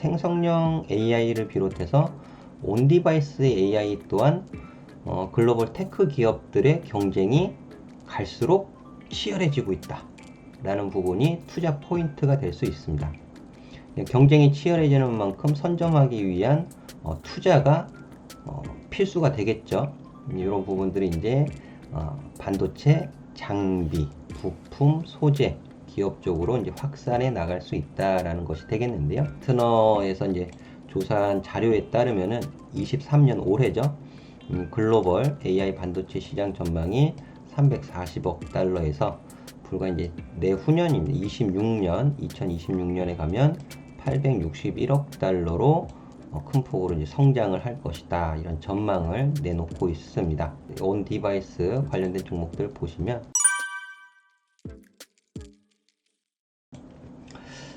생성형 AI를 비롯해서 온디바이스 AI 또한 글로벌 테크 기업들의 경쟁이 갈수록 치열해지고 있다 라는 부분이 투자 포인트가 될 수 있습니다. 경쟁이 치열해지는 만큼 선점하기 위한 투자가 필수가 되겠죠. 이런 부분들이 이제 반도체, 장비, 부품, 소재 기업 쪽으로 이제 확산해 나갈 수 있다라는 것이 되겠는데요. 트너에서 이제 조사한 자료에 따르면은 23년 올해죠. 글로벌 AI 반도체 시장 전망이 340억 달러에서 불과 이제 내후년입니다. 2026년에 가면 861억 달러로 큰 폭으로 이제 성장을 할 것이다. 이런 전망을 내놓고 있습니다. 온 디바이스 관련된 종목들 보시면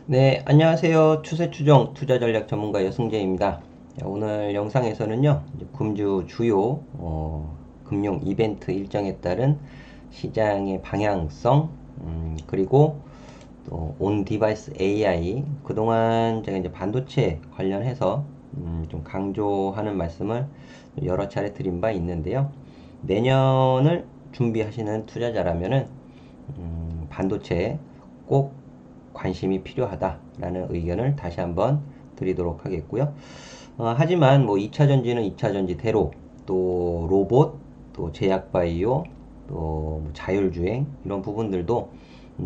네, 안녕하세요. 추세추종 투자전략 전문가 여승재입니다. 오늘 영상에서는요, 금주 주요 금융 이벤트 일정에 따른 시장의 방향성, 그리고 또 온 디바이스 AI, 그동안 제가 이제 반도체 관련해서 좀 강조하는 말씀을 여러 차례 드린 바 있는데요. 내년을 준비하시는 투자자라면은 반도체에 꼭 관심이 필요하다라는 의견을 다시 한번 드리도록 하겠고요. 하지만 뭐 2차 전지는 2차 전지대로 또 로봇, 또 제약바이오, 또 자율주행 이런 부분들도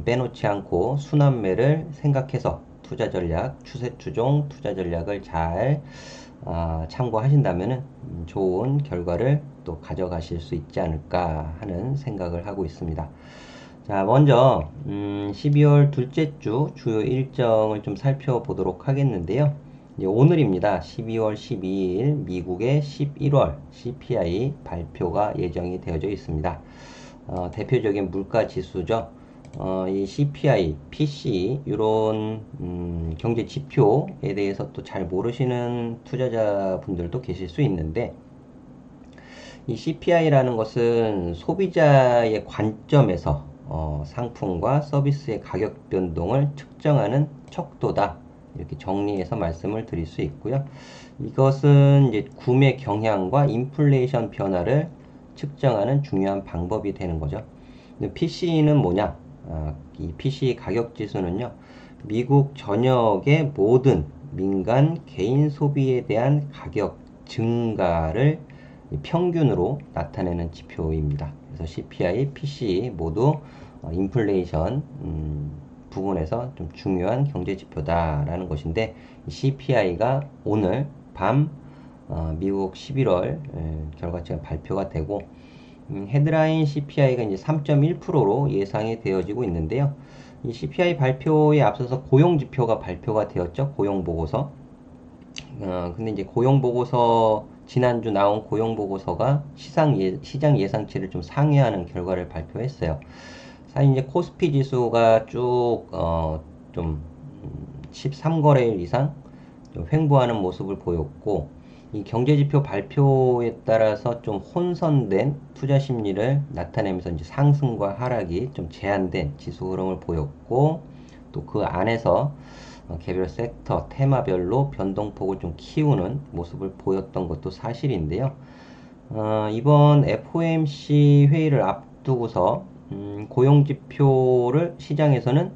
빼놓지 않고 순환매를 생각해서 투자 전략, 추세 추종 투자 전략을 잘 참고하신다면 좋은 결과를 또 가져가실 수 있지 않을까 하는 생각을 하고 있습니다. 자, 먼저 12월 둘째 주 주요 일정을 좀 살펴보도록 하겠는데요. 이제 오늘입니다. 12월 12일 미국의 11월 CPI 발표가 예정이 되어져 있습니다. 대표적인 물가 지수죠. 이 CPI, PCE 이런 경제 지표에 대해서 또 잘 모르시는 투자자분들도 계실 수 있는데, 이 CPI라는 것은 소비자의 관점에서 상품과 서비스의 가격 변동을 측정하는 척도다. 이렇게 정리해서 말씀을 드릴 수 있고요. 이것은 이제 구매 경향과 인플레이션 변화를 측정하는 중요한 방법이 되는 거죠. PCE는 뭐냐? 이 PCE 가격 지수는요, 미국 전역의 모든 민간 개인 소비에 대한 가격 증가를 평균으로 나타내는 지표입니다. 그래서 CPI, PCE 모두 인플레이션 부분에서 좀 중요한 경제 지표다라는 것인데, CPI가 오늘 밤 미국 11월 결과치가 발표가 되고, 헤드라인 CPI가 이제 3.1%로 예상이 되어지고 있는데요. 이 CPI 발표에 앞서서 고용 지표가 발표가 되었죠. 고용 보고서. 근데 이제 고용 보고서 지난주 나온 고용 보고서가 시장 예상치를 좀 상회하는 결과를 발표했어요. 사실 이제 코스피 지수가 쭉 좀 13거래일 이상 좀 횡보하는 모습을 보였고, 이 경제지표 발표에 따라서 좀 혼선된 투자 심리를 나타내면서 이제 상승과 하락이 좀 제한된 지수 흐름을 보였고, 또 그 안에서 개별 섹터, 테마별로 변동폭을 좀 키우는 모습을 보였던 것도 사실인데요. 이번 FOMC 회의를 앞두고서 고용지표를 시장에서는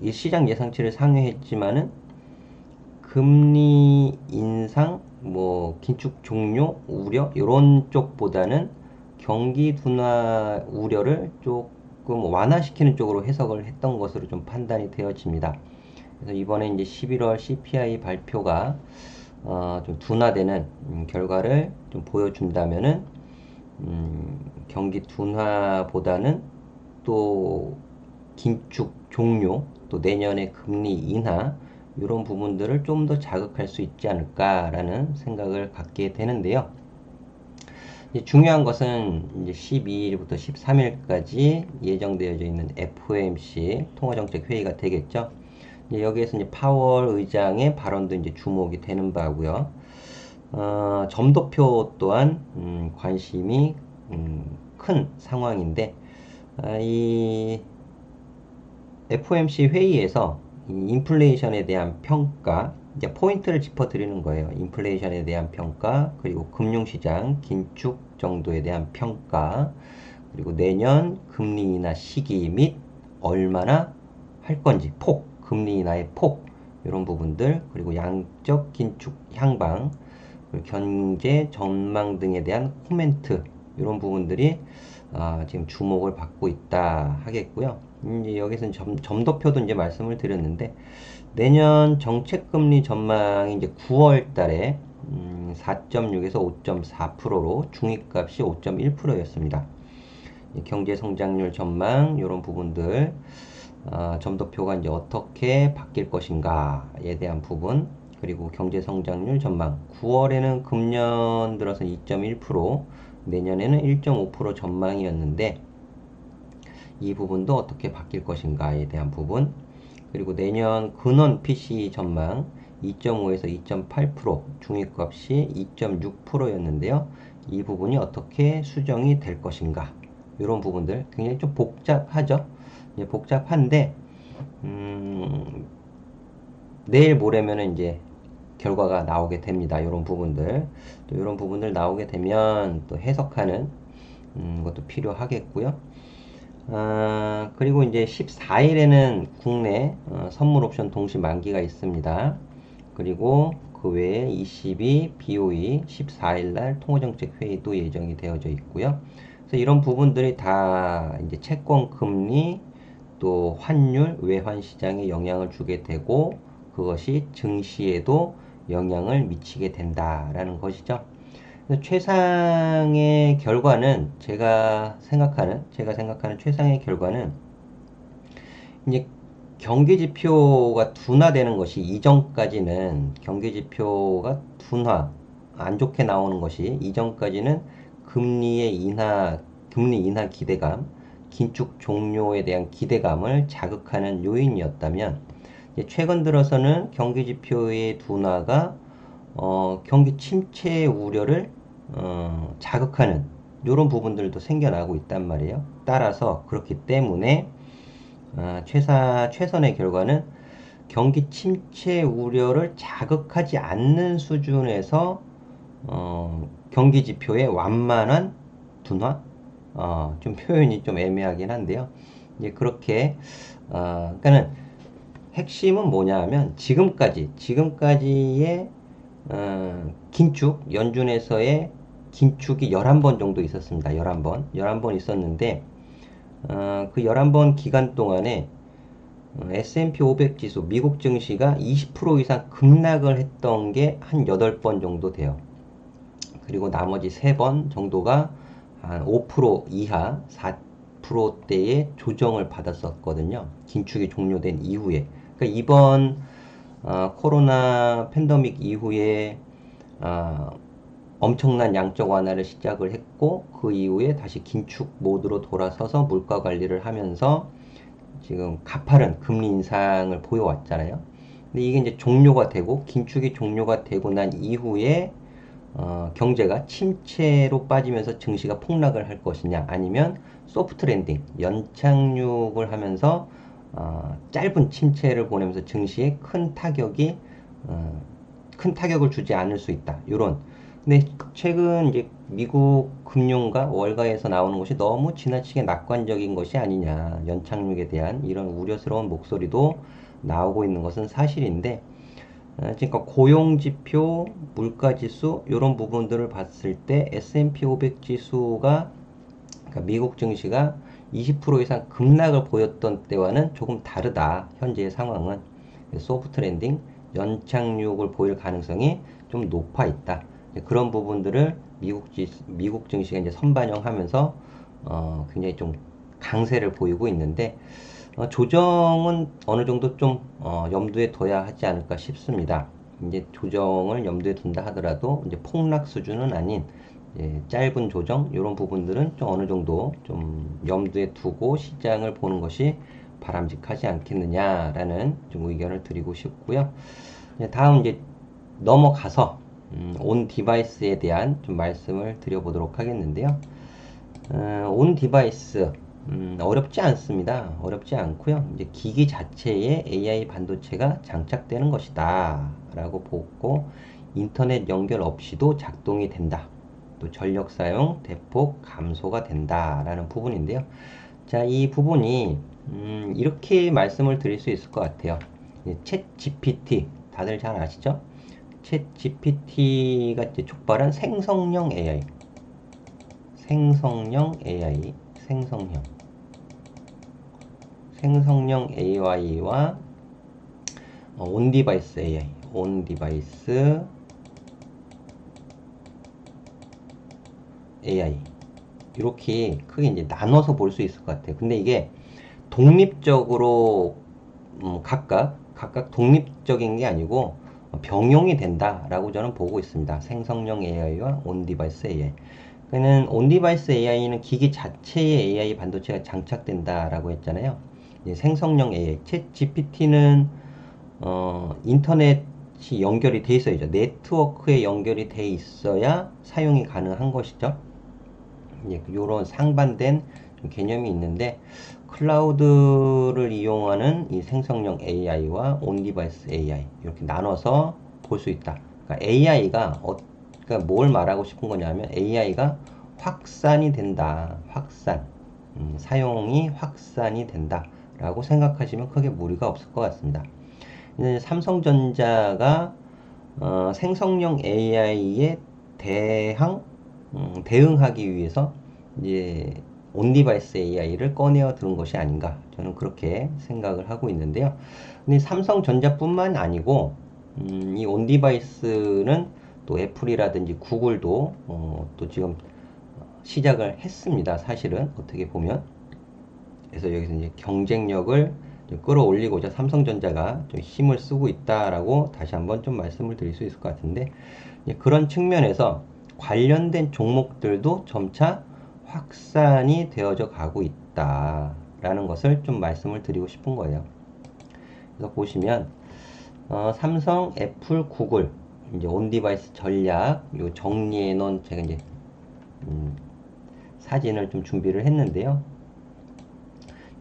이 시장 예상치를 상회했지만은 금리 인상, 뭐 긴축 종료 우려 이런 쪽보다는 경기 둔화 우려를 조금 완화시키는 쪽으로 해석을 했던 것으로 좀 판단이 되어집니다. 그래서 이번에 이제 11월 CPI 발표가 좀 둔화되는 결과를 좀 보여준다면은 경기 둔화보다는 또 긴축 종료, 또 내년에 금리 인하 이런 부분들을 좀 더 자극할 수 있지 않을까라는 생각을 갖게 되는데요. 중요한 것은 이제 12일부터 13일까지 예정되어져 있는 FOMC 통화정책 회의가 되겠죠. 여기에서 이제 파월 의장의 발언도 이제 주목이 되는 바고요. 점도표 또한 관심이 큰 상황인데, 이 FOMC 회의에서 이 인플레이션에 대한 평가, 이제 포인트를 짚어 드리는 거예요. 인플레이션에 대한 평가, 그리고 금융시장 긴축 정도에 대한 평가, 그리고 내년 금리 인하 시기 및 얼마나 할 건지, 금리 인하의 이런 부분들, 그리고 양적 긴축 향방, 그리고 경제 전망 등에 대한 코멘트, 이런 부분들이 지금 주목을 받고 있다 하겠고요. 이제 여기서는 점도표도 이제 말씀을 드렸는데, 내년 정책금리 전망이 이제 9월 달에 4.6에서 5.4%로 중위값이 5.1%였습니다. 경제 성장률 전망 이런 부분들, 점도표가 이제 어떻게 바뀔 것인가에 대한 부분, 그리고 경제 성장률 전망 9월에는 금년 들어서 2.1%, 내년에는 1.5% 전망이었는데 이 부분도 어떻게 바뀔 것인가에 대한 부분, 그리고 내년 근원 PCE 전망 2.5에서 2.8%, 중위값이 2.6%였는데요. 이 부분이 어떻게 수정이 될 것인가, 이런 부분들 굉장히 좀 복잡하죠. 복잡한데 내일 모레면은 이제 결과가 나오게 됩니다. 이런 부분들, 또 이런 부분들 나오게 되면 또 해석하는 것도 필요하겠고요. 그리고 이제 14일에는 국내 선물 옵션 동시 만기가 있습니다. 그리고 그 외에 22 BOE 14일 날 통화정책 회의도 예정이 되어져 있고요. 그래서 이런 부분들이 다 이제 채권 금리, 또 환율, 외환 시장에 영향을 주게 되고 그것이 증시에도 영향을 미치게 된다라는 것이죠. 최상의 결과는 제가 생각하는 최상의 결과는 이제 경기 지표가 둔화되는 것이, 이전까지는 경기 지표가 안 좋게 나오는 것이 이전까지는 금리 인하 기대감, 긴축 종료에 대한 기대감을 자극하는 요인이었다면, 최근 들어서는 경기 지표의 둔화가 경기 침체 우려를 자극하는 이런 부분들도 생겨나고 있단 말이에요. 따라서 그렇기 때문에 최선의 결과는 경기 침체 우려를 자극하지 않는 수준에서 경기 지표의 완만한 둔화, 좀 표현이 좀 애매하긴 한데요. 이제 그렇게 그러니까는 핵심은 뭐냐 하면 지금까지의 긴축, 연준에서의 긴축이 11번 정도 있었습니다. 11번 있었는데, 그 11번 기간 동안에 S&P 500 지수, 미국 증시가 20% 이상 급락을 했던 게 한 8번 정도 돼요. 그리고 나머지 3번 정도가 한 5% 이하, 4%대의 조정을 받았었거든요. 긴축이 종료된 이후에. 그러니까 이번 코로나 팬데믹 이후에 엄청난 양적 완화를 시작을 했고, 그 이후에 다시 긴축 모드로 돌아서서 물가 관리를 하면서 지금 가파른 금리 인상을 보여왔잖아요. 근데 이게 이제 종료가 되고, 긴축이 종료가 되고 난 이후에 경제가 침체로 빠지면서 증시가 폭락을 할 것이냐, 아니면 소프트 랜딩, 연착륙을 하면서 짧은 침체를 보내면서 증시에 큰 타격을 주지 않을 수 있다. 요런. 근데 최근 이제 미국 금융가 월가에서 나오는 것이 너무 지나치게 낙관적인 것이 아니냐, 연착륙에 대한 이런 우려스러운 목소리도 나오고 있는 것은 사실인데, 그러니까 고용지표, 물가지수 이런 부분들을 봤을 때 S&P 500 지수가, 그러니까 미국 증시가 20% 이상 급락을 보였던 때와는 조금 다르다. 현재의 상황은 소프트 랜딩, 연착륙을 보일 가능성이 좀 높아 있다. 그런 부분들을 미국 증시가 이제 선반영하면서 굉장히 좀 강세를 보이고 있는데, 조정은 어느 정도 좀 염두에 둬야 하지 않을까 싶습니다. 이제 조정을 염두에 둔다 하더라도 이제 폭락 수준은 아닌 짧은 조정, 이런 부분들은 좀 어느 정도 좀 염두에 두고 시장을 보는 것이 바람직하지 않겠느냐라는 좀 의견을 드리고 싶고요. 다음 이제 넘어가서 온 디바이스에 대한 좀 말씀을 드려보도록 하겠는데요. 온 디바이스, 어렵지 않습니다. 어렵지 않고요. 이제 기기 자체에 AI 반도체가 장착되는 것이다 라고 보고, 인터넷 연결 없이도 작동이 된다. 또 전력 사용 대폭 감소가 된다 라는 부분인데요. 자, 이 부분이 이렇게 말씀을 드릴 수 있을 것 같아요. 챗 GPT 다들 잘 아시죠? 챗 GPT가 이제 촉발한 생성형 AI, 생성형 AI, 생성형 AI와 온디바이스 AI, 온디바이스 AI, 이렇게 크게 이제 나눠서 볼 수 있을 것 같아요. 근데 이게 독립적으로 각각 독립적인 게 아니고 병용이 된다라고 저는 보고 있습니다. 생성형 AI와 온디바이스 AI. 그는 온디바이스 AI는 기기 자체에 AI 반도체가 장착된다라고 했잖아요. 이제 생성형 AI, 챗 GPT는 인터넷이 연결이 돼 있어야죠. 네트워크에 연결이 돼 있어야 사용이 가능한 것이죠. 이런 상반된 개념이 있는데, 클라우드를 이용하는 이 생성형 AI와 온디바이스 AI 이렇게 나눠서 볼 수 있다. 그러니까 AI가 그러니까 뭘 말하고 싶은 거냐면, AI가 확산이 된다. 확산. 사용이 확산이 된다 라고 생각하시면 크게 무리가 없을 것 같습니다. 삼성전자가 생성형 AI에 대응하기 위해서 이제 온디바이스 AI를 꺼내어 들은 것이 아닌가, 저는 그렇게 생각을 하고 있는데요. 근데 삼성전자뿐만 아니고 이 온디바이스는 또 애플이라든지 구글도 또 지금 시작을 했습니다. 사실은 어떻게 보면. 그래서 여기서 이제 경쟁력을 끌어올리고자 삼성전자가 좀 힘을 쓰고 있다라고 다시 한번 좀 말씀을 드릴 수 있을 것 같은데, 그런 측면에서 관련된 종목들도 점차 확산이 되어져 가고 있다라는 것을 좀 말씀을 드리고 싶은 거예요. 그래서 보시면 삼성, 애플, 구글 이제 온디바이스 전략 요 정리해 놓은 제가 이제 사진을 좀 준비를 했는데요.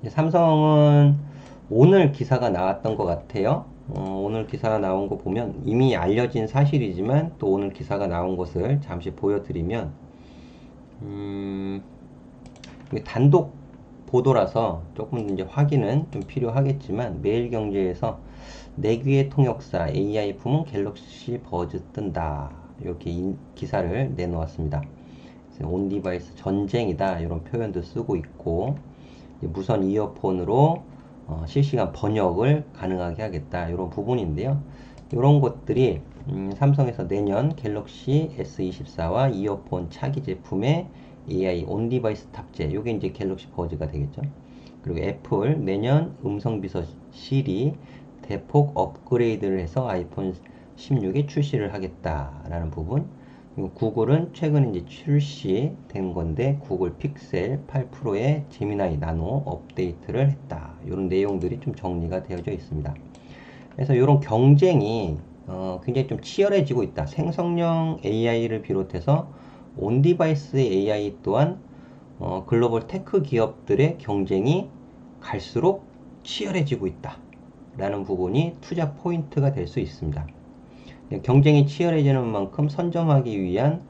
삼성은 오늘 기사가 나왔던 것 같아요. 오늘 기사가 나온 거 보면 이미 알려진 사실이지만 또 오늘 기사가 나온 것을 잠시 보여드리면, 이게 단독 보도라서 조금 이제 확인은 좀 필요하겠지만, 매일경제에서 내귀의 통역사 AI 부문 갤럭시 버즈 뜬다 이렇게 기사를 내놓았습니다. 온디바이스 전쟁이다 이런 표현도 쓰고 있고, 무선 이어폰으로 실시간 번역을 가능하게 하겠다 이런 부분인데요. 이런 것들이 삼성에서 내년 갤럭시 S24와 이어폰 차기 제품에 AI 온디바이스 탑재, 이게 이제 갤럭시 버즈가 되겠죠. 그리고 애플 내년 음성 비서 시리 대폭 업그레이드를 해서 아이폰 16에 출시를 하겠다라는 부분. 구글은 최근 이제 출시된 건데, 구글 픽셀 8 프로의 제미나이 나노 업데이트를 했다. 이런 내용들이 좀 정리가 되어져 있습니다. 그래서 이런 경쟁이 굉장히 좀 치열해지고 있다. 생성형 AI를 비롯해서 온디바이스 AI 또한 글로벌 테크 기업들의 경쟁이 갈수록 치열해지고 있다 라는 부분이 투자 포인트가 될 수 있습니다. 경쟁이 치열해지는 만큼 선점하기 위한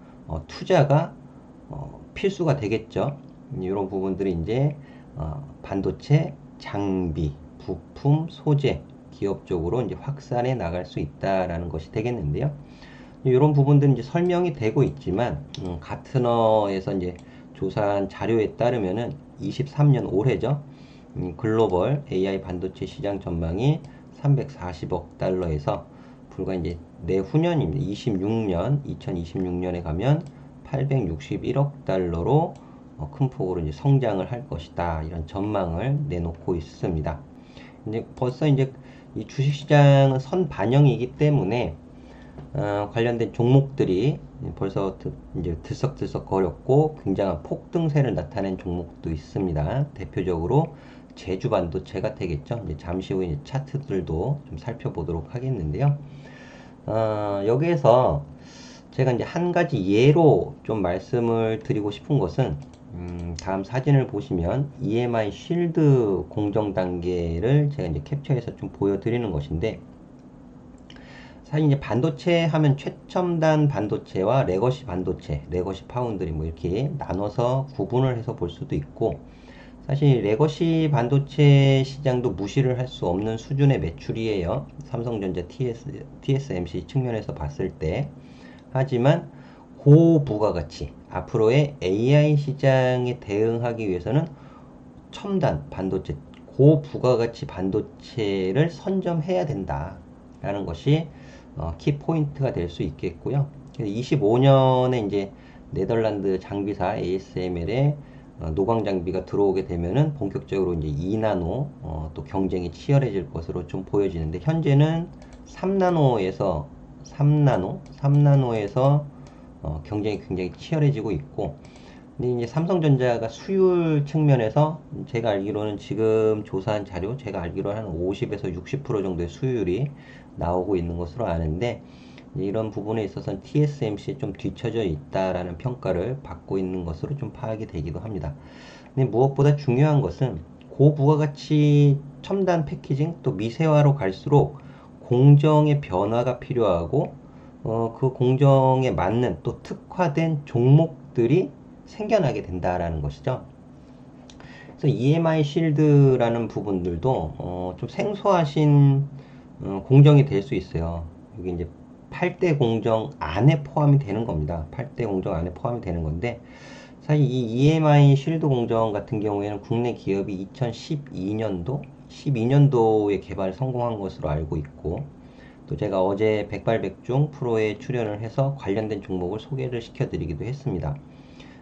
투자가 필수가 되겠죠. 이런 부분들이 이제 반도체, 장비, 부품, 소재 기업 쪽으로 이제 확산해 나갈 수 있다라는 것이 되겠는데요. 이런 부분들은 이제 설명이 되고 있지만, 가트너에서 이제 조사한 자료에 따르면은 23년 올해죠. 글로벌 AI 반도체 시장 전망이 340억 달러에서 불과 이제 내후년입니다. 2026년에 가면 861억 달러로 큰 폭으로 이제 성장을 할 것이다. 이런 전망을 내놓고 있습니다. 이제 벌써 이제 이 주식시장은 선반영이기 때문에 관련된 종목들이 벌써 이제 들썩들썩 거렸고 굉장한 폭등세를 나타낸 종목도 있습니다. 대표적으로 제주 반도체가 되겠죠. 이제 잠시 후에 차트들도 좀 살펴보도록 하겠는데요. 여기에서 제가 이제 한 가지 예로 좀 말씀을 드리고 싶은 것은, 다음 사진을 보시면 EMI 쉴드 공정 단계를 제가 이제 캡처해서 좀 보여드리는 것인데, 사실 이제 반도체 하면 최첨단 반도체와 레거시 반도체, 레거시 파운드리 뭐 이렇게 나눠서 구분을 해서 볼 수도 있고, 사실 레거시 반도체 시장도 무시를 할 수 없는 수준의 매출이에요. 삼성전자 TSMC 측면에서 봤을 때. 하지만 고부가가치, 앞으로의 AI 시장에 대응하기 위해서는 첨단 반도체, 고부가가치 반도체를 선점해야 된다라는 것이 키 포인트가 될 수 있겠고요. 25년에 이제 네덜란드 장비사 ASML에 노광 장비가 들어오게 되면은 본격적으로 이제 2나노 또 경쟁이 치열해질 것으로 좀 보여지는데, 현재는 3나노에서 경쟁이 굉장히 치열해지고 있고, 근데 이제 삼성전자가 수율 측면에서 제가 알기로는 지금 조사한 자료, 제가 알기로 한 50에서 60% 정도의 수율이 나오고 있는 것으로 아는데, 이런 부분에 있어서는 TSMC에 좀 뒤처져 있다라는 평가를 받고 있는 것으로 좀 파악이 되기도 합니다. 근데 무엇보다 중요한 것은 고부가가치 첨단 패키징 또 미세화로 갈수록 공정의 변화가 필요하고, 그 공정에 맞는 또 특화된 종목들이 생겨나게 된다라는 것이죠. 그래서 EMI 실드라는 부분들도 좀 생소하신 공정이 될 수 있어요. 여기 이제 8대 공정 안에 포함이 되는 겁니다. 8대 공정 안에 포함이 되는 건데, 사실 이 EMI 실드 공정 같은 경우에는 국내 기업이 12년도에 개발 성공한 것으로 알고 있고, 또 제가 어제 백발백중 프로에 출연을 해서 관련된 종목을 소개를 시켜드리기도 했습니다.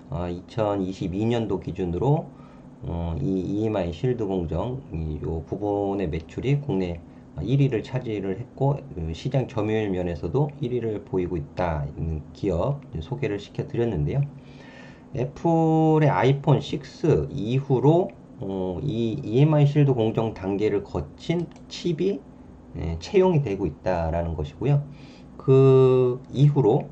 2022년도 기준으로 이 EMI 실드 공정 이 부분의 매출이 국내 1위를 차지를 했고, 시장 점유율 면에서도 1위를 보이고 있는 기업 소개를 시켜드렸는데요. 애플의 아이폰 6 이후로 이 EMI 실드 공정 단계를 거친 칩이 채용이 되고 있다라는 것이고요. 그 이후로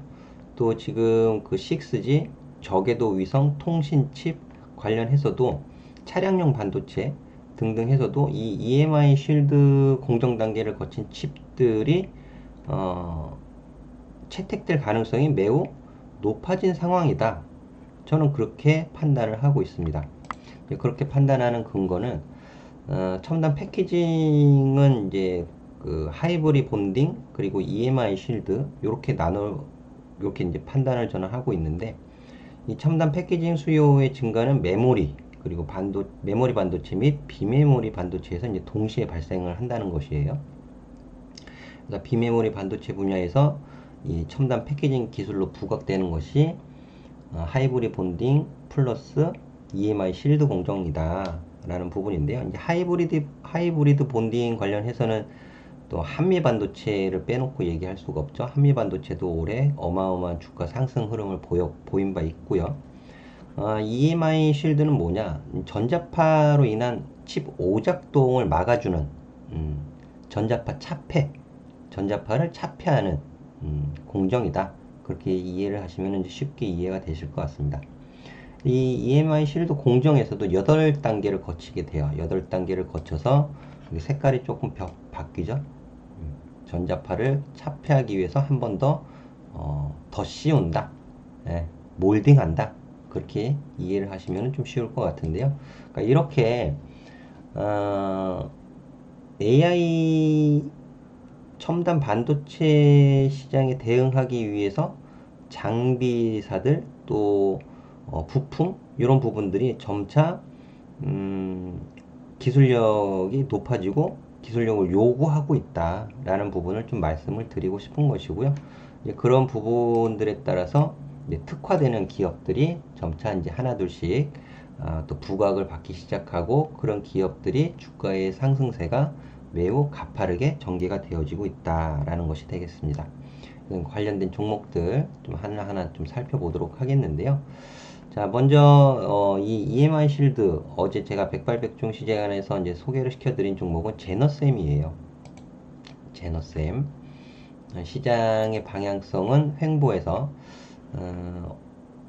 또 지금 그 6G 저궤도 위성 통신 칩 관련해서도 차량용 반도체 등등 해서도 이 EMI 쉴드 공정 단계를 거친 칩들이 채택될 가능성이 매우 높아진 상황이다. 저는 그렇게 판단을 하고 있습니다. 그렇게 판단하는 근거는 첨단 패키징은 이제 그 하이브리 본딩 그리고 EMI 쉴드 이렇게 이제 판단을 저는 하고 있는데, 이 첨단 패키징 수요의 증가는 메모리 그리고 메모리 반도체 및 비메모리 반도체에서 이제 동시에 발생을 한다는 것이에요. 그러니까 비메모리 반도체 분야에서 이 첨단 패키징 기술로 부각되는 것이 하이브리 본딩 플러스 EMI 실드 공정이다 라는 부분인데요. 이제 하이브리드 본딩 관련해서는 또 한미 반도체를 빼놓고 얘기할 수가 없죠. 한미 반도체도 올해 어마어마한 주가 상승 흐름을 보인 바 있고요. EMI 쉴드는 뭐냐? 전자파로 인한 칩 오작동을 막아주는 전자파를 차폐하는 공정이다. 그렇게 이해를 하시면 이제 쉽게 이해가 되실 것 같습니다. 이 EMI 쉴드 공정에서도 8단계를 거치게 돼요. 8단계를 거쳐서 색깔이 조금 바뀌죠. 전자파를 차폐하기 위해서 한 번 더 씌운다. 예, 몰딩한다. 그렇게 이해를 하시면 좀 쉬울 것 같은데요. 그러니까 이렇게 AI 첨단 반도체 시장에 대응하기 위해서 장비사들 또 부품 이런 부분들이 점차 기술력이 높아지고 기술력을 요구하고 있다라는 부분을 좀 말씀을 드리고 싶은 것이고요. 이제 그런 부분들에 따라서 이제 특화되는 기업들이 점차 이제 하나둘씩 또 부각을 받기 시작하고, 그런 기업들이 주가의 상승세가 매우 가파르게 전개가 되어지고 있다라는 것이 되겠습니다. 관련된 종목들 좀 하나하나 좀 살펴보도록 하겠는데요. 자, 먼저 이 EMI 실드 어제 제가 백발백중 시제간에서 이제 소개를 시켜드린 종목은 제너셈이에요. 제너셈 시장의 방향성은 횡보해서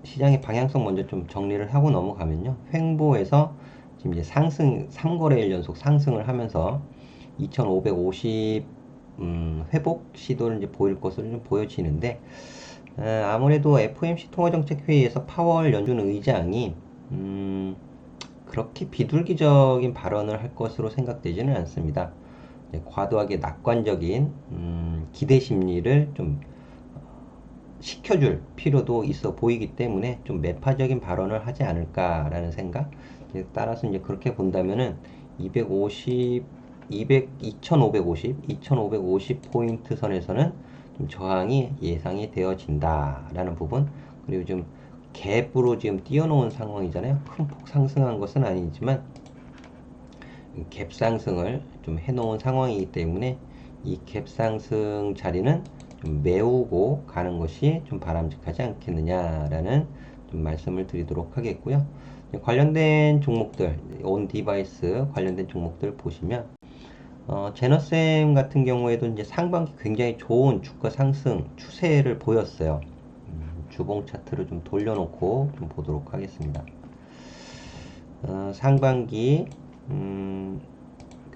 시장의 방향성 먼저 좀 정리를 하고 넘어가면요. 횡보에서 지금 이제 상승, 3거래일 연속 상승을 하면서 2550 회복 시도를 이제 보일 것으로 좀 보여지는데, 아무래도 FOMC 통화정책회의에서 파월 연준 의장이 그렇게 비둘기적인 발언을 할 것으로 생각되지는 않습니다. 과도하게 낙관적인 기대 심리를 좀 시켜줄 필요도 있어 보이기 때문에 좀 매파적인 발언을 하지 않을까라는 생각. 따라서 이제 그렇게 본다면은 250, 2550 포인트 선에서는 좀 저항이 예상이 되어진다라는 부분. 그리고 좀 갭으로 지금 띄워놓은 상황이잖아요. 큰 폭 상승한 것은 아니지만 갭 상승을 좀 해놓은 상황이기 때문에 이 갭 상승 자리는 좀 메우고 가는 것이 좀 바람직하지 않겠느냐라는 좀 말씀을 드리도록 하겠고요. 관련된 종목들, 온 디바이스 관련된 종목들 보시면 제너셈 같은 경우에도 이제 상반기 굉장히 좋은 주가 상승 추세를 보였어요. 주봉 차트를 좀 돌려놓고 좀 보도록 하겠습니다. 상반기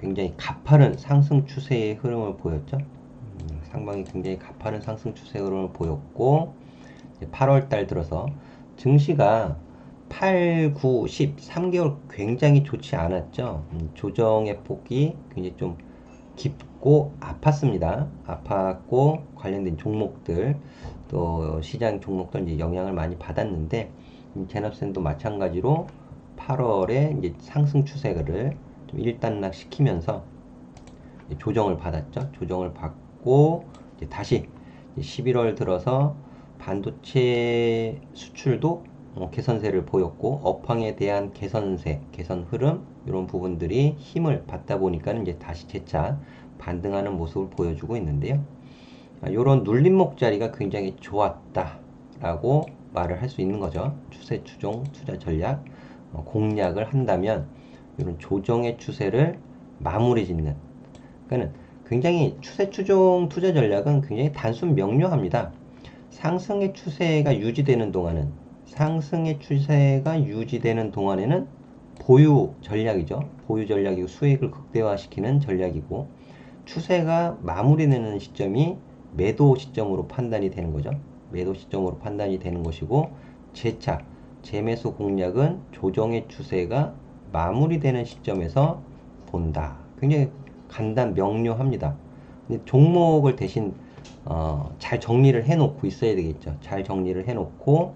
굉장히 가파른 상승 추세의 흐름을 보였죠. 상반기 굉장히 가파른 상승 추세 흐름을 보였고 8월 달 들어서 증시가 8, 9, 10, 3개월 굉장히 좋지 않았죠. 조정의 폭이 굉장히 좀 깊고 아팠습니다. 아팠고 관련된 종목들 또 시장 종목들 이제 영향을 많이 받았는데 제너센도 마찬가지로 8월에 이제 상승 추세를 좀 일단락 시키면서 조정을 받았죠. 조정을 받고 이제 다시 11월 들어서 반도체 수출도 개선세를 보였고 업황에 대한 개선세, 개선 흐름 이런 부분들이 힘을 받다 보니까 이제 다시 재차 반등하는 모습을 보여주고 있는데요. 이런 눌림목 자리가 굉장히 좋았다라고 말을 할 수 있는 거죠. 추세 추종 투자 전략 공략을 한다면 이런 조정의 추세를 마무리 짓는. 그러니까 굉장히 추세 추종 투자 전략은 굉장히 단순 명료합니다. 상승의 추세가 유지되는 동안은 상승의 추세가 유지되는 동안에는 보유 전략이죠. 보유 전략이고 수익을 극대화시키는 전략이고 추세가 마무리되는 시점이 매도 시점으로 판단이 되는 거죠. 매도 시점으로 판단이 되는 것이고 재차 재매수 공략은 조정의 추세가 마무리되는 시점에서 본다. 굉장히 간단 명료합니다. 근데 종목을 대신 잘 정리를 해놓고 있어야 되겠죠. 잘 정리를 해놓고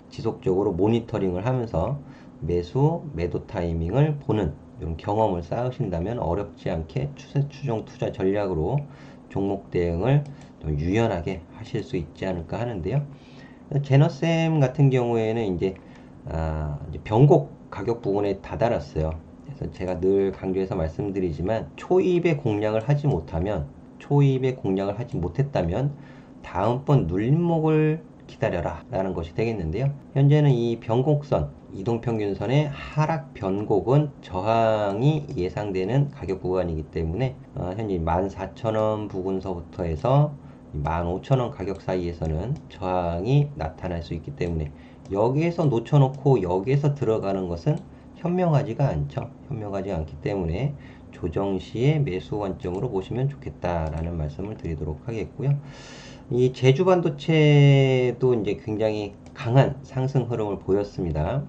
지속적으로 모니터링을 하면서 매수, 매도 타이밍을 보는 이런 경험을 쌓으신다면 어렵지 않게 추세 추종 투자 전략으로 종목 대응을 좀 유연하게 하실 수 있지 않을까 하는데요. 제너셈 같은 경우에는 이제 변곡 가격 부분에 다다랐어요. 그래서 제가 늘 강조해서 말씀드리지만 초입에 공략을 하지 못하면 초입에 공략을 하지 못했다면 다음번 눌림목을 기다려라 라는 것이 되겠는데요. 현재는 이 변곡선 이동평균선의 하락 변곡은 저항이 예상되는 가격 구간이기 때문에 현재 14,000원 부근서부터 해서 15,000원 가격 사이에서는 저항이 나타날 수 있기 때문에 여기에서 놓쳐놓고 여기에서 들어가는 것은 현명하지가 않죠. 현명하지 않기 때문에 조정 시에 매수 관점으로 보시면 좋겠다라는 말씀을 드리도록 하겠고요. 이 제주 반도체도 이제 굉장히 강한 상승 흐름을 보였습니다.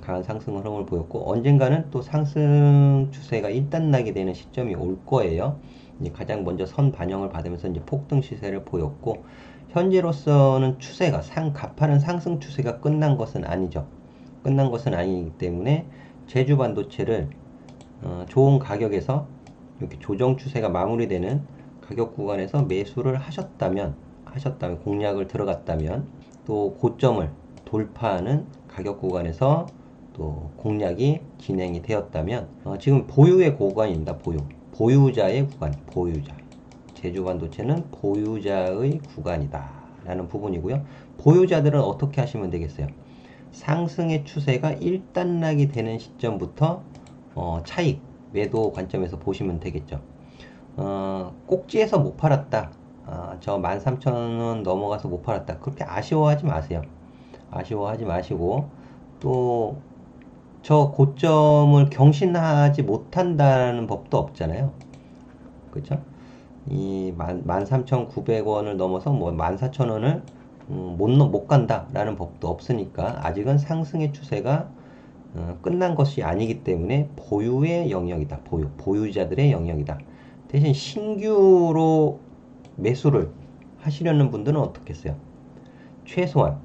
강한 상승 흐름을 보였고 언젠가는 또 상승 추세가 일단나게 되는 시점이 올 거예요. 이제 가장 먼저 선 반영을 받으면서 이제 폭등 시세를 보였고 현재로서는 추세가 가파른 상승 추세가 끝난 것은 아니죠. 끝난 것은 아니기 때문에 제주 반도체를 좋은 가격에서 이렇게 조정 추세가 마무리되는 가격 구간에서 매수를 하셨다면 공략을 들어갔다면 또 고점을 돌파하는 가격 구간에서 또 공략이 진행이 되었다면 지금 보유의 구간입니다. 보유자의 구간, 보유자. 제주 반도체는 보유자의 구간이다 라는 부분이고요. 보유자들은 어떻게 하시면 되겠어요? 상승의 추세가 일단락이 되는 시점부터 차익 매도 관점에서 보시면 되겠죠. 꼭지에서 못 팔았다. 저 13,000원 넘어가서 못 팔았다. 그렇게 아쉬워하지 마세요. 아쉬워하지 마시고, 또 저 고점을 경신하지 못한다는 법도 없잖아요. 그죠? 이 13,900원을 넘어서 뭐 14,000원을 못 간다라는 법도 없으니까 아직은 상승의 추세가 끝난 것이 아니기 때문에 보유의 영역이다. 보유자들의 영역이다. 대신 신규로 매수를 하시려는 분들은 어떻겠어요? 최소한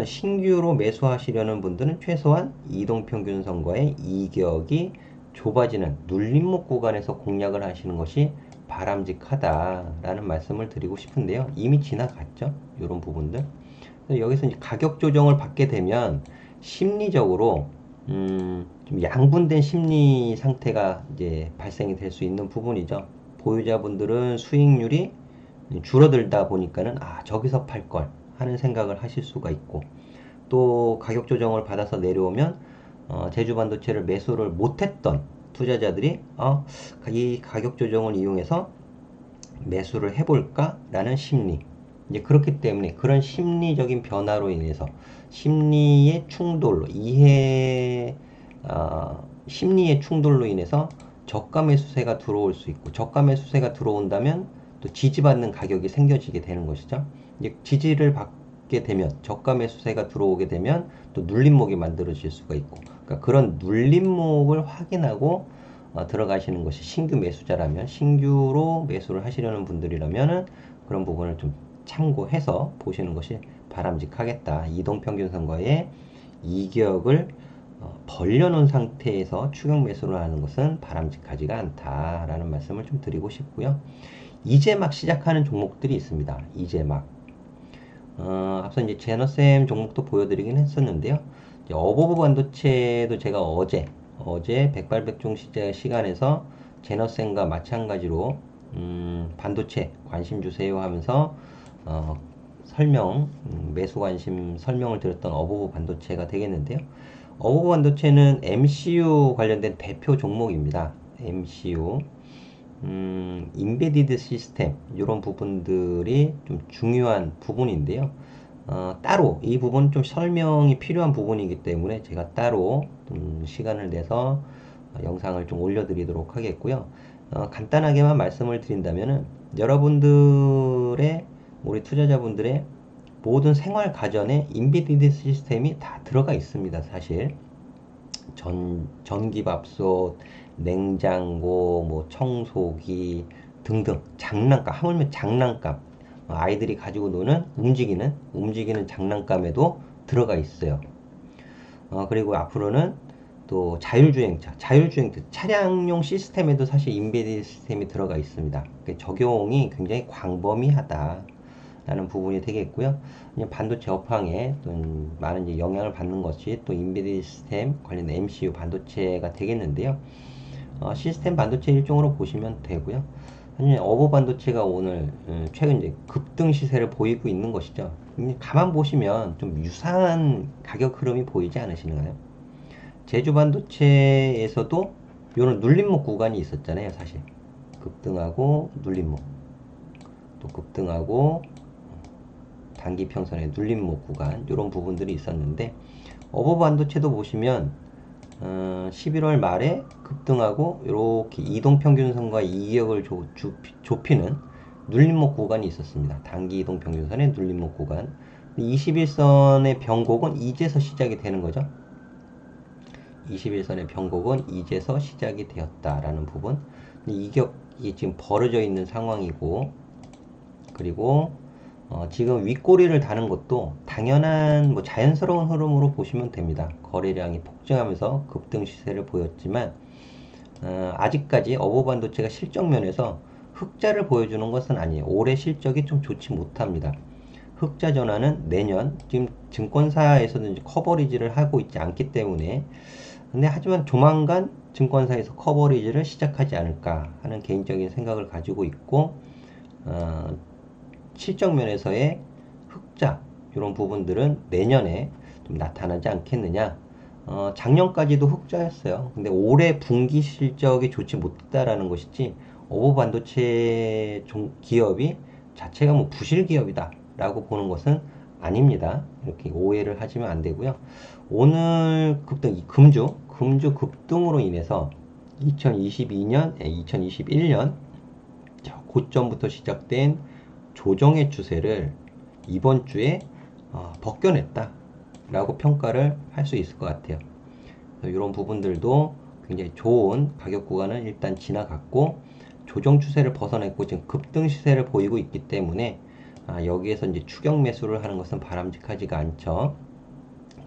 신규로 매수하시려는 분들은 최소한 이동평균선과의 이격이 좁아지는 눌림목 구간에서 공략을 하시는 것이 바람직하다라는 말씀을 드리고 싶은데요. 이미 지나갔죠. 이런 부분들. 여기서 이제 가격 조정을 받게 되면 심리적으로 좀 양분된 심리 상태가 이제 발생이 될 수 있는 부분이죠. 보유자분들은 수익률이 줄어들다 보니까는 저기서 팔 걸 하는 생각을 하실 수가 있고, 또 가격 조정을 받아서 내려오면 제주 반도체를 매수를 못했던 투자자들이 이 가격 조정을 이용해서 매수를 해볼까 라는 심리, 이제 그렇기 때문에 그런 심리적인 변화로 인해서 심리의 충돌로 심리의 충돌로 인해서 저가 매수세가 들어올 수 있고, 저가 매수세가 들어온다면 또 지지받는 가격이 생겨지게 되는 것이죠. 이제 지지를 받게 되면, 저가 매수세가 들어오게 되면 또 눌림목이 만들어질 수가 있고, 그러니까 그런 눌림목을 확인하고 들어가시는 것이 신규 매수자라면, 신규로 매수를 하시려는 분들이라면 그런 부분을 좀 참고해서 보시는 것이 바람직하겠다. 이동평균선과의 이격을 벌려놓은 상태에서 추격 매수를 하는 것은 바람직하지가 않다라는 말씀을 좀 드리고 싶고요. 이제 막 시작하는 종목들이 있습니다. 이제 막 앞서 이제 제너셈 종목도 보여드리긴 했었는데요. 어버브 반도체도 제가 어제 백발백중 시간에서 제너셈과 마찬가지로 반도체 관심 주세요 하면서 매수 관심 설명을 드렸던 어버브 반도체가 되겠는데요. 어버브 반도체는 MCU 관련된 대표 종목입니다. MCU, 인베디드 시스템, 이런 부분들이 좀 중요한 부분인데요. 따로 이 부분 좀 설명이 필요한 부분이기 때문에 제가 따로 시간을 내서 영상을 좀 올려드리도록 하겠고요. 간단하게만 말씀을 드린다면은 여러분들의, 우리 투자자분들의 모든 생활 가전에 인베디드 시스템이 다 들어가 있습니다. 사실 전기밥솥, 냉장고, 뭐 청소기 등등, 장난감, 하물며 장난감, 아이들이 가지고 노는 움직이는 장난감에도 들어가 있어요. 그리고 앞으로는 또 자율주행차, 차량용 시스템에도 사실 인베디드 시스템이 들어가 있습니다. 적용이 굉장히 광범위하다라는 부분이 되겠고요. 반도체 업황에 많은 이제 영향을 받는 것이 또 인베디드 시스템 관련 MCU 반도체가 되겠는데요. 시스템 반도체 일종으로 보시면 되고요. 어버 반도체가 오늘 최근 이제 급등 시세를 보이고 있는 것이죠. 가만 보시면 좀 유사한 가격 흐름이 보이지 않으시나요? 제주 반도체에서도 이런 눌림목 구간이 있었잖아요. 사실 급등하고 눌림목, 또 급등하고 단기 평선의 눌림목 구간, 이런 부분들이 있었는데, 어버 반도체도 보시면 11월 말에 급등하고 이렇게 이동평균선과 이격을 좁히는 눌림목 구간이 있었습니다. 단기 이동평균선의 눌림목 구간. 21선의 변곡은 이제서 시작이 되는 거죠. 21선의 변곡은 이제서 시작이 되었다라는 부분. 이격이 지금 벌어져 있는 상황이고, 그리고 지금 윗꼬리를 다는 것도 당연한 뭐 자연스러운 흐름으로 보시면 됩니다. 거래량이 폭증하면서 급등 시세를 보였지만 아직까지 어버 반도체가 실적 면에서 흑자를 보여주는 것은 아니에요. 올해 실적이 좀 좋지 못합니다. 흑자 전환은 내년, 지금 증권사에서도 이제 커버리지를 하고 있지 않기 때문에, 근데 하지만 조만간 증권사에서 커버리지를 시작하지 않을까 하는 개인적인 생각을 가지고 있고, 실적 면에서의 흑자, 이런 부분들은 내년에 좀 나타나지 않겠느냐. 작년까지도 흑자였어요. 근데 올해 분기 실적이 좋지 못했다라는 것이지, 어버 반도체 기업이 자체가 뭐 부실 기업이다 라고 보는 것은 아닙니다. 이렇게 오해를 하시면 안 되고요. 오늘 급등, 금주 급등으로 인해서 2022년, 2021년 고점부터 시작된 조정의 추세를 이번 주에 벗겨냈다 라고 평가를 할 수 있을 것 같아요. 이런 부분들도 굉장히 좋은 가격 구간을 일단 지나갔고 조정 추세를 벗어냈고 지금 급등 시세를 보이고 있기 때문에 여기에서 이제 추격 매수를 하는 것은 바람직하지가 않죠.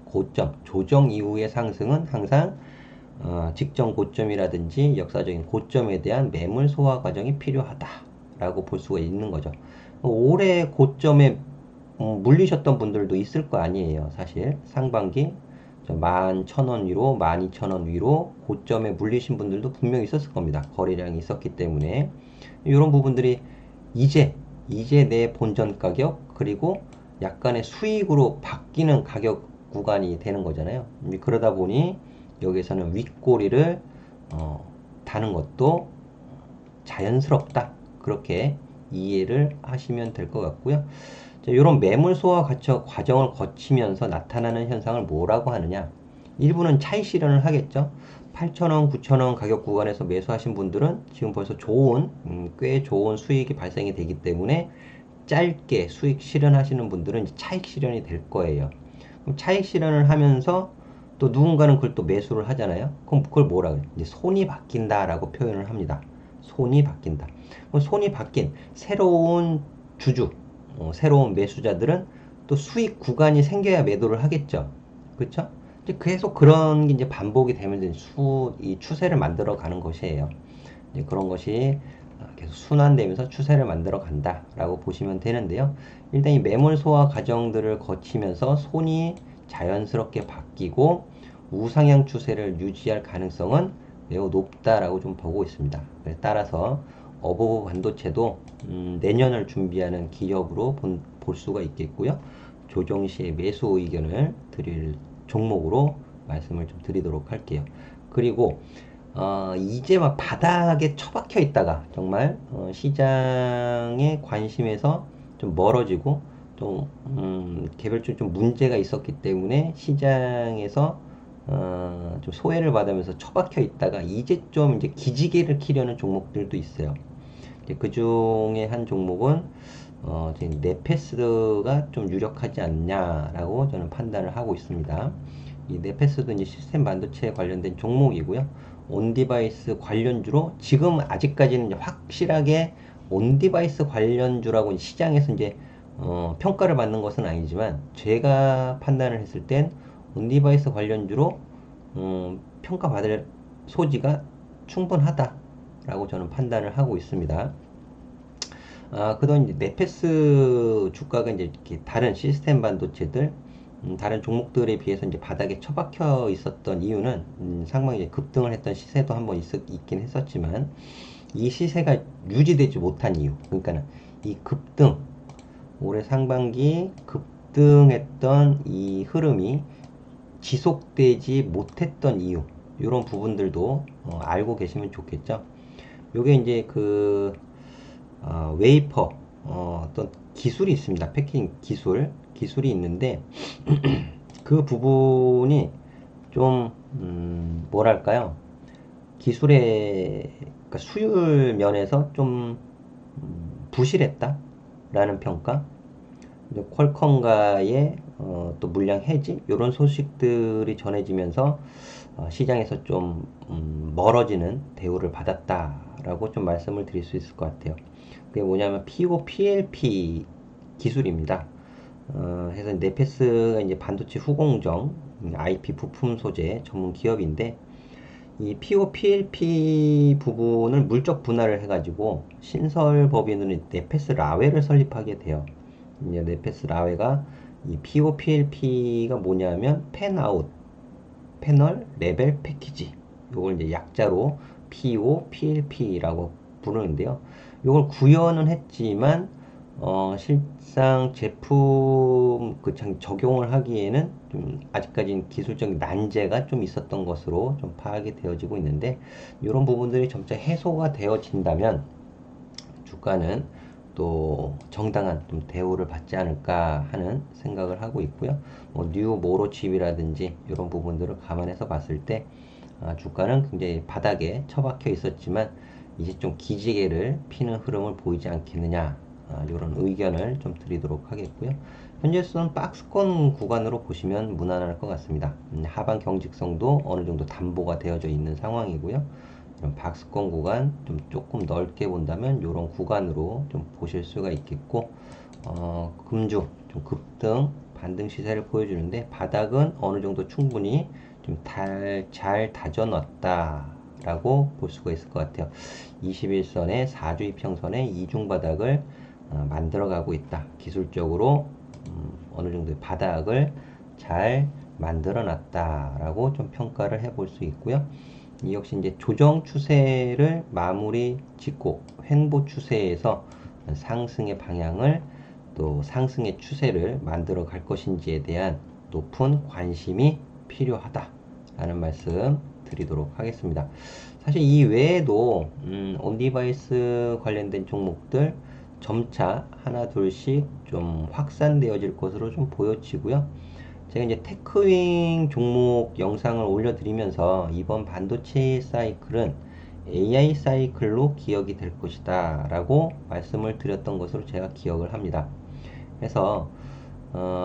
고점, 조정 이후의 상승은 항상 직전 고점이라든지 역사적인 고점에 대한 매물 소화 과정이 필요하다라고 볼 수가 있는 거죠. 올해 고점에 물리셨던 분들도 있을 거 아니에요. 사실 상반기 11,000원 위로 12,000원 위로 고점에 물리신 분들도 분명히 있었을 겁니다. 거래량이 있었기 때문에 이런 부분들이 이제 내 본전 가격 그리고 약간의 수익으로 바뀌는 가격 구간이 되는 거잖아요. 그러다 보니 여기서는 윗꼬리를 다는 것도 자연스럽다. 그렇게 이해를 하시면 될 것 같고요. 이런 매물 소화 과정을 거치면서 나타나는 현상을 뭐라고 하느냐? 일부는 차익 실현을 하겠죠. 8,000원, 9,000원 가격 구간에서 매수하신 분들은 지금 벌써 꽤 좋은 수익이 발생이 되기 때문에 짧게 수익 실현하시는 분들은 이제 차익 실현이 될 거예요. 그럼 차익 실현을 하면서 또 누군가는 그걸 또 매수를 하잖아요. 그럼 그걸 뭐라 그래요? 이제 손이 바뀐다라고 표현을 합니다. 손이 바뀐다. 그럼 손이 바뀐 새로운 주주, 새로운 매수자들은 또 수익 구간이 생겨야 매도를 하겠죠. 그렇죠? 이제 계속 그런 게 이제 반복이 되면 이 추세를 만들어 가는 것이에요. 이제 그런 것이 계속 순환되면서 추세를 만들어 간다라고 보시면 되는데요. 일단 이 매물 소화 과정들을 거치면서 손이 자연스럽게 바뀌고 우상향 추세를 유지할 가능성은 매우 높다라고 좀 보고 있습니다. 따라서 어버브 반도체도 내년을 준비하는 기업으로 볼 수가 있겠고요. 조정 시에 매수 의견을 드릴 종목으로 말씀을 좀 드리도록 할게요. 그리고 이제 막 바닥에 처박혀 있다가 정말 시장의 관심에서 좀 멀어지고 좀 개별적으로 좀 문제가 있었기 때문에 시장에서 좀 소외를 받으면서 처박혀 있다가 이제 좀 이제 기지개를 키려는 종목들도 있어요. 그 중에 한 종목은 네페스가 좀 유력하지 않냐라고 저는 판단을 하고 있습니다. 이 네페스도 이제 시스템 반도체에 관련된 종목이고요. 온디바이스 관련주로 지금 아직까지는 확실하게 온디바이스 관련주라고 시장에서 이제 평가를 받는 것은 아니지만 제가 판단을 했을 땐 온디바이스 관련주로 평가받을 소지가 충분하다라고 저는 판단을 하고 있습니다. 그동안 이제 네페스 주가가 이제 이렇게 다른 시스템 반도체들, 다른 종목들에 비해서 이제 바닥에 처박혀 있었던 이유는 상당히 이제 급등을 했던 시세도 한번 있긴 했었지만 이 시세가 유지되지 못한 이유, 그러니까는 이 급등, 올해 상반기 급등했던 이 흐름이 지속되지 못했던 이유, 이런 부분들도 알고 계시면 좋겠죠. 요게 이제 웨이퍼 어떤 기술이 있습니다. 패킹 기술이 있는데 그 부분이 좀 뭐랄까요? 기술의 그러니까 수율 면에서 좀 부실했다라는 평가. 퀄컴과의 또 물량 해지 이런 소식들이 전해지면서 시장에서 좀 멀어지는 대우를 받았다라고 좀 말씀을 드릴 수 있을 것 같아요. 그게 뭐냐면 PO, PLP 기술입니다. 해서 네페스가 이제 반도체 후공정, IP 부품 소재 전문 기업인데 이 PO, PLP 부분을 물적 분할을 해가지고 신설 법인으로 네페스 라웨를 설립하게 돼요. 이제 네페스 라웨가 이 PO, PLP가 뭐냐면 펜아웃, 패널 레벨 패키지. 요걸 이제 약자로 PO, PLP라고 부르는데요. 요걸 구현은 했지만 실상 제품 적용을 하기에는 좀 아직까지는 기술적인 난제가 좀 있었던 것으로 좀 파악이 되어지고 있는데 이런 부분들이 점차 해소가 되어진다면 주가는 또 정당한 좀 대우를 받지 않을까 하는 생각을 하고 있고요. 뭐 뉴 모로칩이라든지 이런 부분들을 감안해서 봤을 때 주가는 굉장히 바닥에 처박혀 있었지만 이제 좀 기지개를 피는 흐름을 보이지 않겠느냐, 이런 의견을 좀 드리도록 하겠고요. 현재수는 박스권 구간으로 보시면 무난할 것 같습니다. 하방 경직성도 어느 정도 담보가 되어져 있는 상황이고요. 이런 박스권 구간 좀 조금 넓게 본다면 이런 구간으로 좀 보실 수가 있겠고, 금주 좀 급등 반등 시세를 보여주는데 바닥은 어느 정도 충분히 좀 잘 다져놨다라고 볼 수가 있을 것 같아요. 21선의 4주 이평선의 이중 바닥을 만들어가고 있다. 기술적으로 어느 정도의 바닥을 잘 만들어 놨다라고 좀 평가를 해볼 수 있고요. 이 역시 이제 조정 추세를 마무리 짓고 횡보 추세에서 상승의 방향을 또 상승의 추세를 만들어 갈 것인지에 대한 높은 관심이 필요하다라는 말씀 드리도록 하겠습니다. 사실 이 외에도 온디바이스 관련된 종목들 점차 하나 둘씩 좀 확산되어질 것으로 좀 보여지고요. 제가 이제 테크윙 종목 영상을 올려드리면서 이번 반도체 사이클은 AI 사이클로 기억이 될 것이다 라고 말씀을 드렸던 것으로 제가 기억을 합니다. 그래서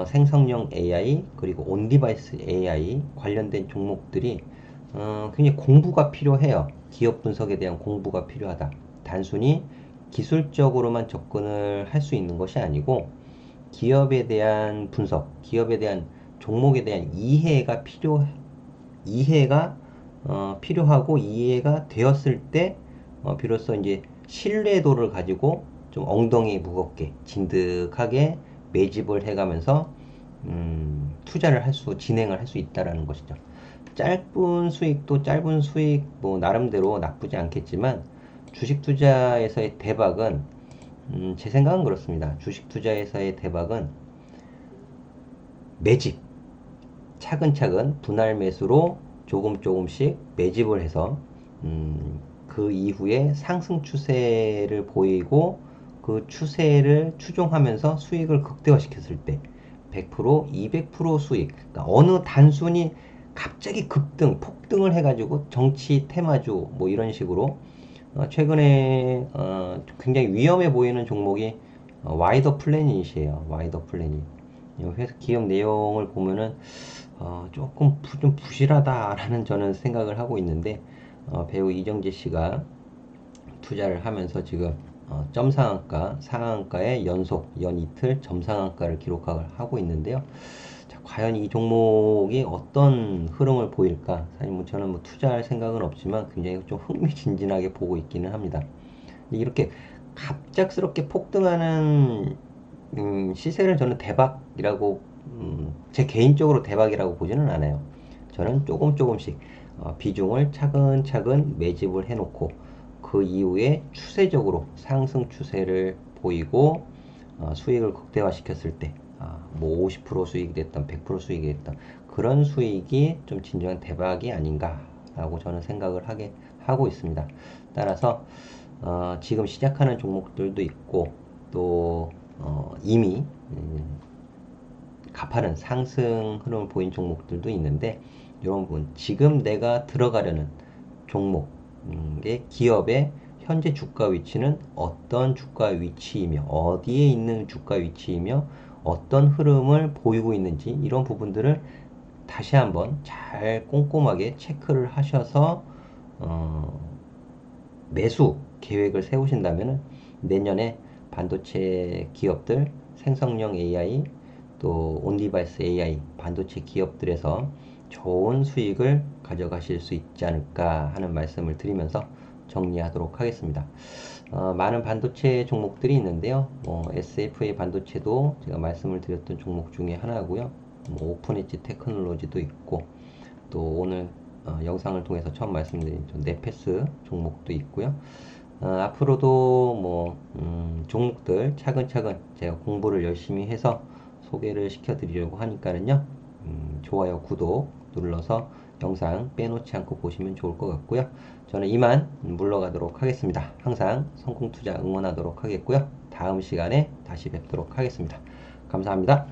생성형 AI 그리고 온디바이스 AI 관련된 종목들이 굉장히 공부가 필요해요. 기업 분석에 대한 공부가 필요하다. 단순히 기술적으로만 접근을 할 수 있는 것이 아니고 기업에 대한 분석, 기업에 대한 종목에 대한 이해가 필요하고 이해가 되었을 때 비로소 이제 신뢰도를 가지고 좀 엉덩이 무겁게 진득하게 매집을 해가면서 진행을 할 수 있다라는 것이죠. 짧은 수익 뭐 나름대로 나쁘지 않겠지만 주식 투자에서의 대박은 제 생각은 그렇습니다. 주식 투자에서의 대박은 매집, 차근차근 분할 매수로 조금씩 매집을 해서 그 이후에 상승 추세를 보이고 그 추세를 추종하면서 수익을 극대화시켰을 때 100%, 200% 수익. 그러니까 어느 단순히 갑자기 급등, 폭등을 해가지고 정치 테마주 뭐 이런 식으로 최근에 굉장히 위험해 보이는 종목이 와이더 플래닛이에요. 와이더 플래닛. 회사 기업 내용을 보면은 조금 좀 부실하다라는 저는 생각을 하고 있는데 배우 이정재 씨가 투자를 하면서 지금 점상한가, 상한가의 연속 연이틀 점상한가를 기록하고 있는데요. 자, 과연 이 종목이 어떤 흐름을 보일까? 사실 뭐 저는 뭐 투자할 생각은 없지만 굉장히 좀 흥미진진하게 보고 있기는 합니다. 이렇게 갑작스럽게 폭등하는 시세를 저는 대박이라고 제 개인적으로 대박이라고 보지는 않아요. 저는 조금씩 비중을 차근차근 매집을 해놓고 그 이후에 추세적으로 상승 추세를 보이고 수익을 극대화시켰을 때 뭐 50% 수익이 됐던 100% 수익이 됐던 그런 수익이 좀 진정한 대박이 아닌가라고 저는 생각을 하고 있습니다. 따라서 지금 시작하는 종목들도 있고 또 이미 가파른 상승 흐름을 보인 종목들도 있는데 이런 부분 지금 내가 들어가려는 종목의 기업의 현재 주가 위치는 어떤 주가 위치이며 어디에 있는 주가 위치이며 어떤 흐름을 보이고 있는지 이런 부분들을 다시 한번 잘 꼼꼼하게 체크를 하셔서 매수 계획을 세우신다면 내년에 반도체 기업들, 생성형 AI, 또 온디바이스 AI 반도체 기업들에서 좋은 수익을 가져가실 수 있지 않을까 하는 말씀을 드리면서 정리하도록 하겠습니다. 많은 반도체 종목들이 있는데요. SFA 반도체도 제가 말씀을 드렸던 종목 중에 하나고요. 오픈 엣지 테크놀로지도 있고 또 오늘 영상을 통해서 처음 말씀드린 네페스 종목도 있고요. 앞으로도 뭐 종목들 차근차근 제가 공부를 열심히 해서 소개를 시켜드리려고 하니까는요. 좋아요, 구독 눌러서 영상 빼놓지 않고 보시면 좋을 것 같고요. 저는 이만 물러가도록 하겠습니다. 항상 성공투자 응원하도록 하겠고요. 다음 시간에 다시 뵙도록 하겠습니다. 감사합니다.